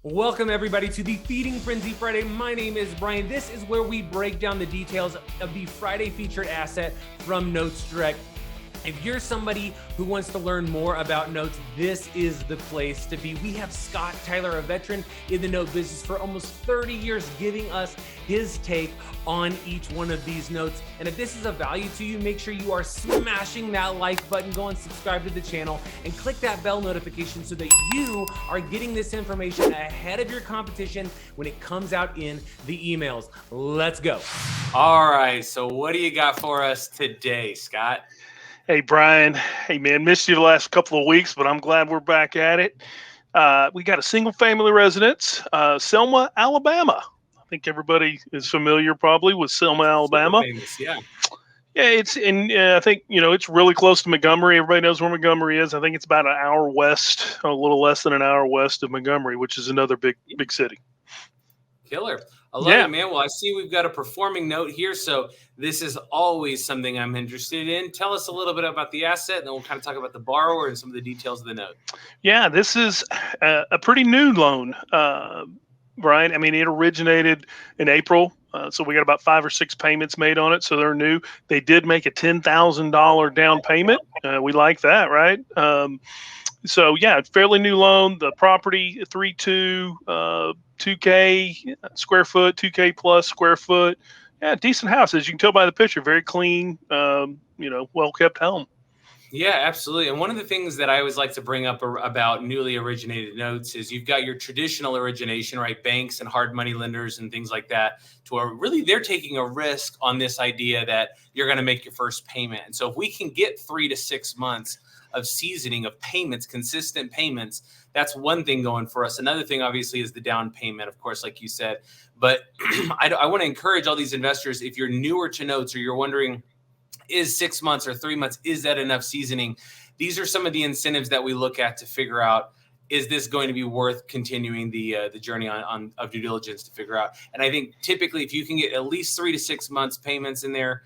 Welcome, everybody, to the Feeding Frenzy Friday. My name is Brian. This is where we break down the details of the Friday featured asset from Notes Direct. If you're somebody who wants to learn more about notes, this is the place to be. We have Scott Tyler, a veteran in the note business for almost 30 years, giving us his take on each one of these notes. And if this is of value to you, make sure you are smashing that like button, go and subscribe to the channel, and click that bell notification so that you are getting this information ahead of your competition when it comes out in the emails. Let's go. All right, so what do you got for us today, Scott? Hey, Brian. Hey, man, missed you the last couple of weeks, but I'm glad we're back at it. We got a single-family residence, Selma, Alabama. I think everybody is familiar probably with Selma, Alabama. Super famous, yeah. Yeah, it's in. I think it's really close to Montgomery. Everybody knows where Montgomery is. I think it's about an hour west, a little less than an hour west of Montgomery, which is another big city. Killer. I love it, man. Well, I see we've got a performing note here, so this is always something I'm interested in. Tell us a little bit about the asset, and then we'll kind of talk about the borrower and some of the details of the note. Yeah, this is a pretty new loan, Brian. I mean, it originated in April, so we got about 5 or 6 payments made on it, so they're new. They did make a $10,000 down payment. We like that, right? So yeah, fairly new loan. The property 3.2, 2K square foot, 2K plus square foot. Yeah, decent house, as you can tell by the picture. Very clean, well kept home. Yeah, absolutely. And one of the things that I always like to bring up about newly originated notes is you've got your traditional origination, right? Banks and hard money lenders and things like that, to where really they're taking a risk on this idea that you're going to make your first payment. And so if we can get 3 to 6 months of seasoning of payments, consistent payments, that's one thing going for us. Another thing, obviously, is the down payment, of course, like you said. But I want to encourage all these investors, if you're newer to notes or you're wondering, is 6 months or 3 months, is that enough seasoning? These are some of the incentives that we look at to figure out, is this going to be worth continuing the journey of due diligence to figure out? And I think typically if you can get at least 3 to 6 months payments in there,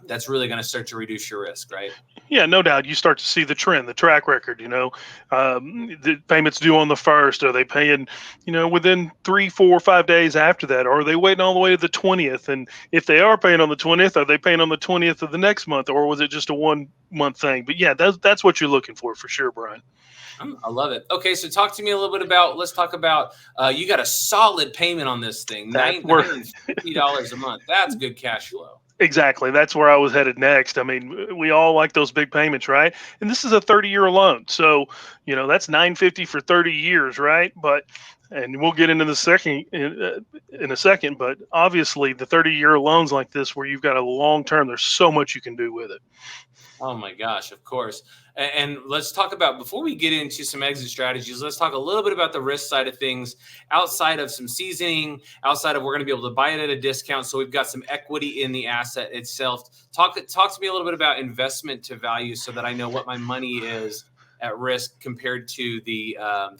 that's really going to start to reduce your risk, right? Yeah, no doubt. You start to see the trend, the track record. The payments due on the first. Are they paying, within 3, 4, 5 days after that? Or are they waiting all the way to the 20th? And if they are paying on the 20th, are they paying on the 20th of the next month, or was it just a 1 month thing? But yeah, that's what you're looking for sure, Brian. I love it. Okay, so talk to me a little bit about. Let's talk about. You got a solid payment on this thing, $950 a month. That's good cash flow. Exactly. That's where I was headed next. I mean, we all like those big payments, right? And this is a 30-year loan. So, that's $950 for 30 years, right? And we'll get into the second in a second, but obviously the 30-year loans like this where you've got a long term, there's so much you can do with it. Oh my gosh, of course. And let's talk about, before we get into some exit strategies, let's talk a little bit about the risk side of things, outside of some seasoning, outside of we're going to be able to buy it at a discount. So we've got some equity in the asset itself. Talk to me a little bit about investment to value so that I know what my money is at risk compared to the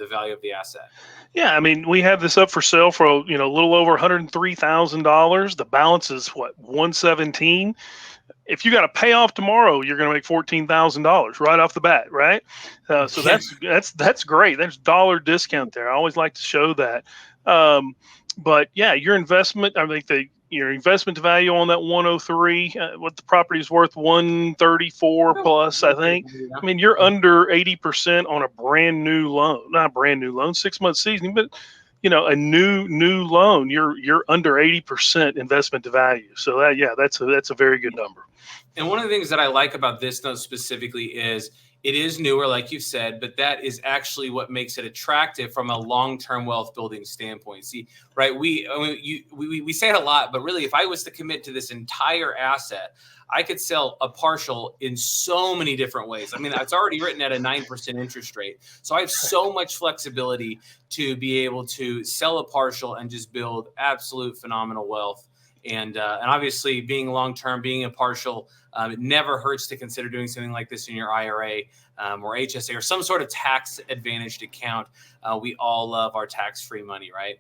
value of the asset. Yeah, I mean, we have this up for sale for a little over $103,000. The balance is what, $117,000. If you got to pay off tomorrow, you're going to make $14,000 right off the bat, right? So that's great. There's dollar discount there. I always like to show that. But yeah, your investment, I think your investment value on that 103, what the property is worth, 134 plus, I think. I mean, you're under 80% on a brand new loan, not a brand new loan, 6 months seasoning, but a new loan, you're under 80% investment to value. So that's a very good number. And one of the things that I like about this note specifically is it is newer, like you said, but that is actually what makes it attractive from a long-term wealth building standpoint. See, right? We say it a lot, but really, if I was to commit to this entire asset, I could sell a partial in so many different ways. I mean, it's already written at a 9% interest rate. So I have so much flexibility to be able to sell a partial and just build absolute phenomenal wealth. And obviously being long-term, being a partial, It never hurts to consider doing something like this in your IRA or HSA or some sort of tax advantaged account. We all love our tax-free money, right?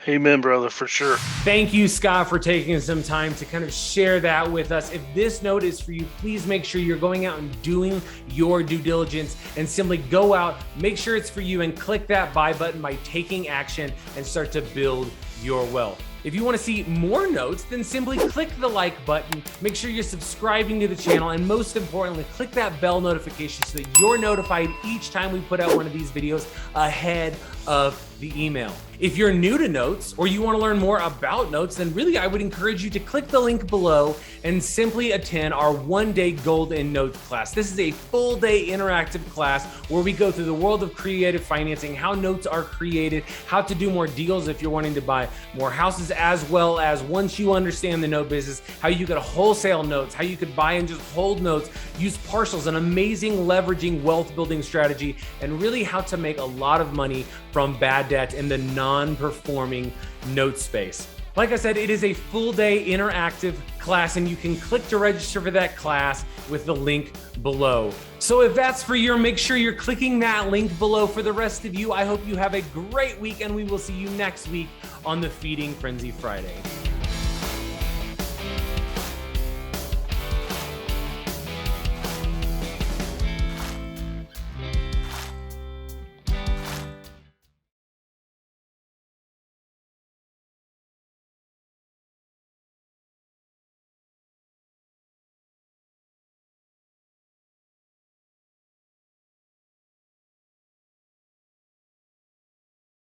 Amen, brother, for sure. Thank you, Scott, for taking some time to kind of share that with us. If this note is for you, please make sure you're going out and doing your due diligence and simply go out, make sure it's for you, and click that buy button by taking action and start to build your wealth. If you want to see more notes, then simply click the like button, make sure you're subscribing to the channel, and most importantly, click that bell notification so that you're notified each time we put out one of these videos ahead of the email. If you're new to Notes or you want to learn more about Notes, then really I would encourage you to click the link below and simply attend our one-day Gold in Notes class. This is a full-day interactive class where we go through the world of creative financing, how notes are created, how to do more deals if you're wanting to buy more houses, as well as once you understand the note business, how you could wholesale notes, how you could buy and just hold notes, use partials, an amazing leveraging wealth building strategy, and really how to make a lot of money from bad debt in the non-performing note space. Like I said, it is a full day interactive class, and you can click to register for that class with the link below. So if that's for you, make sure you're clicking that link below. For the rest of you, I hope you have a great week, and we will see you next week on the Feeding Frenzy Friday.